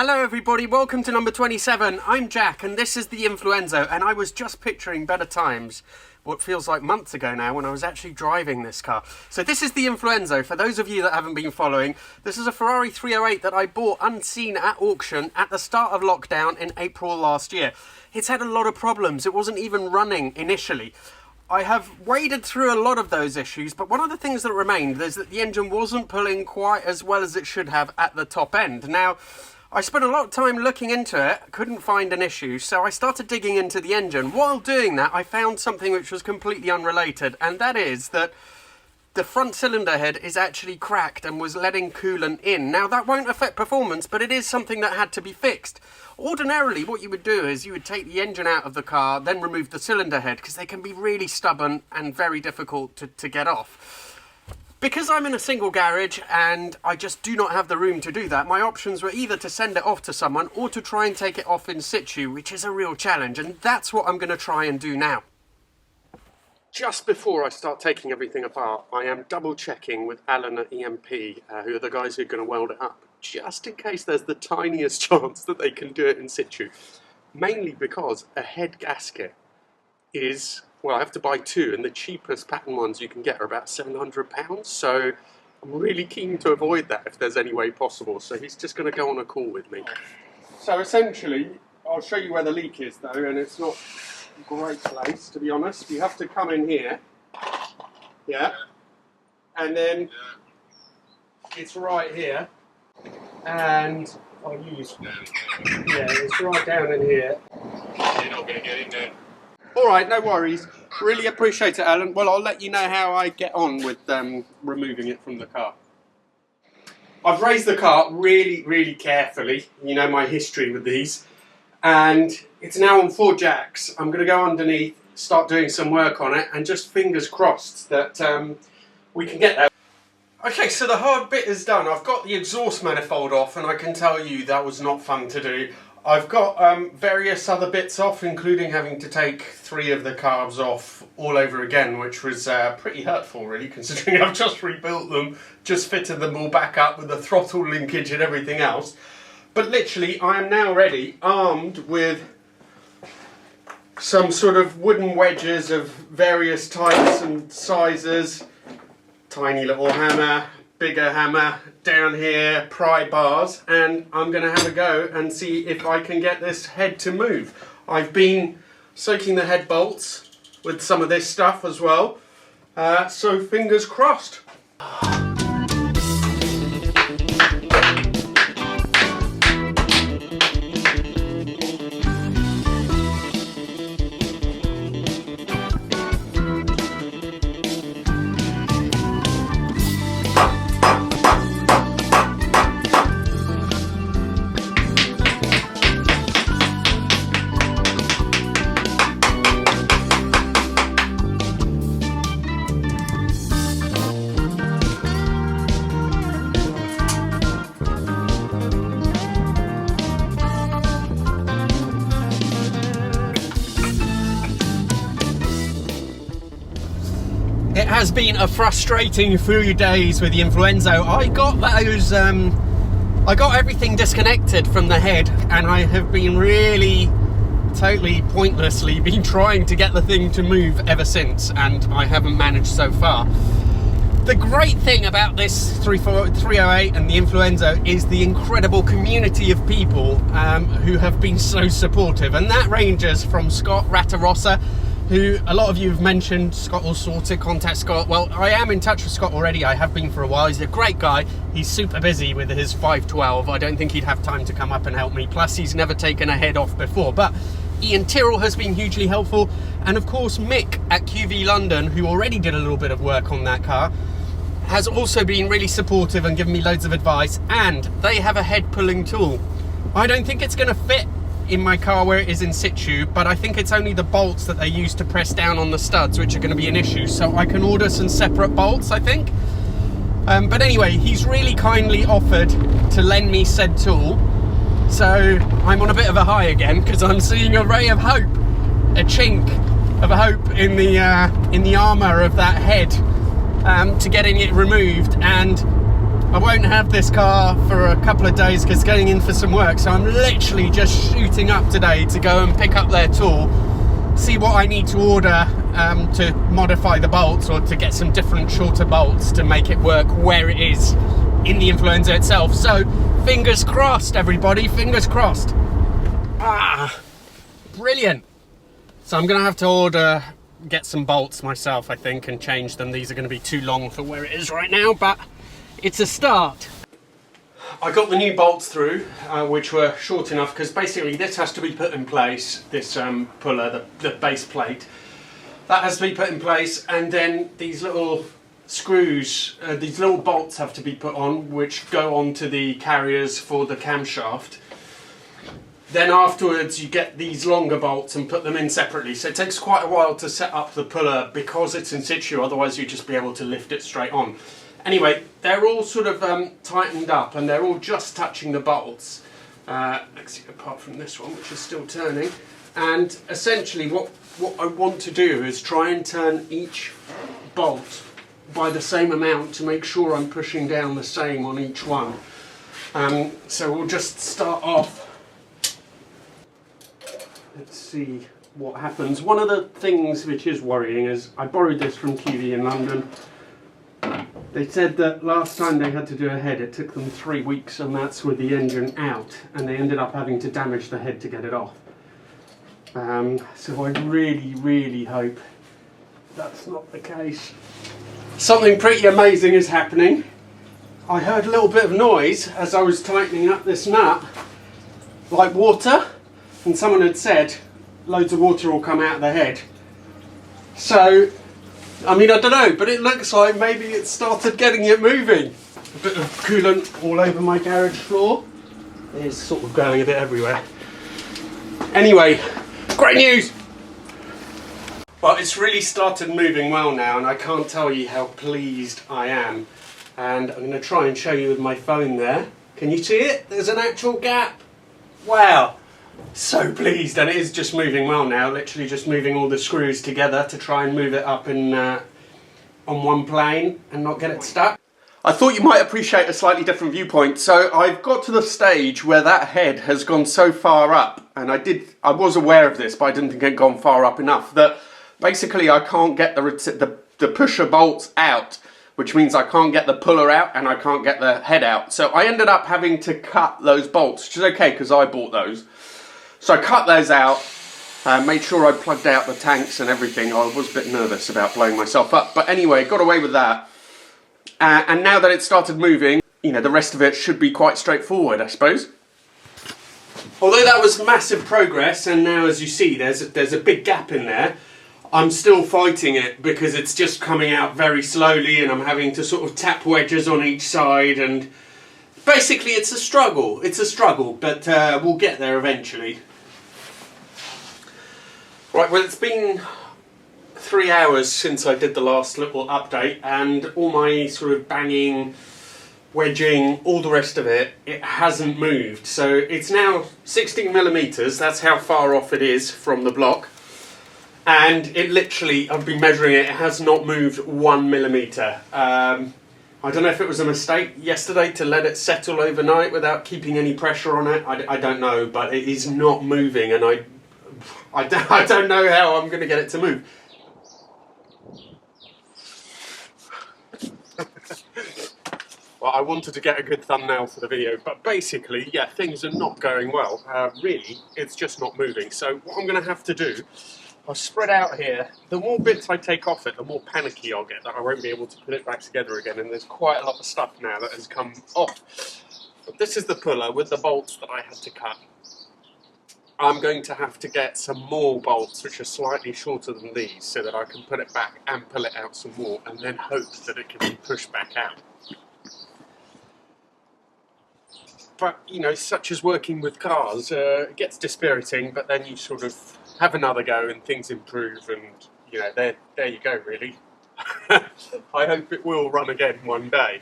Hello everybody, welcome to number 27. I'm Jack and this is the InfluEnzo, and I was just picturing better times, what feels like months ago now, when I was actually driving this car. So this is the InfluEnzo. For those of you that haven't been following, this is a Ferrari 308 that I bought unseen at auction at the start of lockdown in April last year. It's had a lot of problems. It wasn't even running initially. I have waded through a lot of those issues, but one of the things that remained is that the engine wasn't pulling quite as well as it should have at the top end. Now, I spent a lot of time looking into it, couldn't find an issue, so I started digging into the engine. While doing that, I found something which was completely unrelated, and that is that the front cylinder head is actually cracked and was letting coolant in. Now, that won't affect performance, but it is something that had to be fixed. Ordinarily, what you would do is you would take the engine out of the car, then remove the cylinder head, because they can be really stubborn and very difficult to get off. Because I'm in a single garage and I just do not have the room to do that, my options were either to send it off to someone or to try and take it off in situ, which is a real challenge, and that's what I'm going to try and do now. Just before I start taking everything apart, I am double checking with Alan at EMP, who are the guys who are going to weld it up, just in case there's the tiniest chance that they can do it in situ. Mainly because a head gasket is, well, I have to buy two, and the cheapest pattern ones you can get are about £700, so I'm really keen to avoid that if there's any way possible. So he's just going to go on a call with me. So essentially, I'll show you where the leak is though, and it's not a great place, to be honest. You have to come in here, yeah, and then it's right here, and I'll use, yeah, it's right down in here. You're not going to get in there. Alright, no worries. Really appreciate it, Alan. Well, I'll let you know how I get on with removing it from the car. I've raised the car really carefully. You know my history with these. And it's now on 4 jacks. I'm going to go underneath, start doing some work on it, and just fingers crossed that we can get there. Okay, so the hard bit is done. I've got the exhaust manifold off, and I can tell you that was not fun to do. I've got various other bits off, including having to take 3 of the carbs off all over again, which was pretty hurtful really, considering I've just rebuilt them, just fitted them all back up with the throttle linkage and everything else. But literally, I am now ready, armed with some sort of wooden wedges of various types and sizes, tiny little hammer, bigger hammer, down here, pry bars, and I'm going to have a go and see if I can get this head to move. I've been soaking the head bolts with some of this stuff as well, so fingers crossed. It has been a frustrating few days with the InfluEnzo. I got everything disconnected from the head, and I have been really totally pointlessly been trying to get the thing to move ever since, and I haven't managed so far. The great thing about this 308 and the InfluEnzo is the incredible community of people who have been so supportive, and that ranges from Scott Ratarossa, who a lot of you have mentioned. Scott will sort it, contact Scott. Well, I am in touch with Scott already. I have been for a while. He's a great guy. He's super busy with his 512. I don't think he'd have time to come up and help me. Plus, he's never taken a head off before. But Ian Tyrrell has been hugely helpful. And of course, Mick at QV London, who already did a little bit of work on that car, has also been really supportive and given me loads of advice. And they have a head pulling tool. I don't think it's going to fit in my car where it is in situ, but I think it's only the bolts that they use to press down on the studs which are going to be an issue, so I can order some separate bolts, I think. But anyway, he's really kindly offered to lend me said tool, so I'm on a bit of a high again because I'm seeing a ray of hope, a chink of hope in the armour of that head to getting it removed. And I won't have this car for a couple of days because going in for some work, so I'm literally just shooting up today to go and pick up their tool, see what I need to order to modify the bolts or to get some different shorter bolts to make it work where it is in the InfluEnzo itself. So fingers crossed, everybody, fingers crossed. Brilliant. So I'm gonna have to get some bolts myself, I think, and change them. These are going to be too long for where it is right now, but it's a start. I got the new bolts through, which were short enough, because basically this has to be put in place, this puller, the base plate. That has to be put in place, and then these little screws, these little bolts have to be put on, which go onto the carriers for the camshaft. Then afterwards you get these longer bolts and put them in separately. So it takes quite a while to set up the puller because it's in situ, otherwise you'd just be able to lift it straight on. Anyway, they're all sort of tightened up and they're all just touching the bolts. Apart from this one, which is still turning. And essentially what I want to do is try and turn each bolt by the same amount to make sure I'm pushing down the same on each one. So we'll just start off. Let's see what happens. One of the things which is worrying is I borrowed this from QV in London. They said that last time they had to do a head, it took them 3 weeks, and that's with the engine out, and they ended up having to damage the head to get it off. So I really hope that's not the case. Something pretty amazing is happening. I heard a little bit of noise as I was tightening up this nut, like water. And someone had said loads of water will come out of the head. So, I mean, I don't know, but it looks like maybe it started getting it moving. A bit of coolant all over my garage floor. It's sort of going a bit everywhere. Anyway, great news! Well, it's really started moving well now, and I can't tell you how pleased I am. And I'm going to try and show you with my phone there. Can you see it? There's an actual gap. Wow! So pleased, and it is just moving well now, literally just moving all the screws together to try and move it up in, on one plane and not get it stuck. I thought you might appreciate a slightly different viewpoint. So I've got to the stage where that head has gone so far up, and I was aware of this, but I didn't think it had gone far up enough, that basically I can't get the pusher bolts out, which means I can't get the puller out and I can't get the head out. So I ended up having to cut those bolts, which is okay because I bought those. So I cut those out, made sure I plugged out the tanks and everything. I was a bit nervous about blowing myself up, but anyway, got away with that. And now that it started moving, you know, the rest of it should be quite straightforward, I suppose. Although that was massive progress, and now as you see, there's a big gap in there, I'm still fighting it because it's just coming out very slowly, and I'm having to sort of tap wedges on each side, and basically it's a struggle. It's a struggle, but we'll get there eventually. Right, well, it's been 3 hours since I did the last little update, and all my sort of banging, wedging, all the rest of it, it hasn't moved. So it's now 16 millimeters, that's how far off it is from the block. And it literally, I've been measuring it, it has not moved 1 millimeter. I don't know if it was a mistake yesterday to let it settle overnight without keeping any pressure on it. I don't know, but it is not moving, and I don't know how I'm going to get it to move. Well, I wanted to get a good thumbnail for the video, but basically, yeah, things are not going well. Really, it's just not moving. So what I'm going to have to do, I'll spread out here. The more bits I take off it, the more panicky I'll get that I won't be able to put it back together again. And there's quite a lot of stuff now that has come off. But this is the puller with the bolts that I had to cut. I'm going to have to get some more bolts which are slightly shorter than these so that I can put it back and pull it out some more and then hope that it can be pushed back out. But, you know, such as working with cars, it gets dispiriting, but then you sort of have another go and things improve, and, you know, there you go, really. I hope it will run again one day.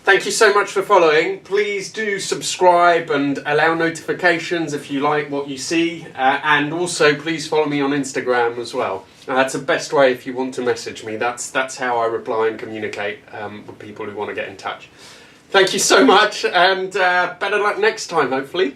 Thank you so much for following. Please do subscribe and allow notifications if you like what you see. And also, please follow me on Instagram as well. That's the best way if you want to message me. That's how I reply and communicate with people who want to get in touch. Thank you so much, and better luck next time, hopefully.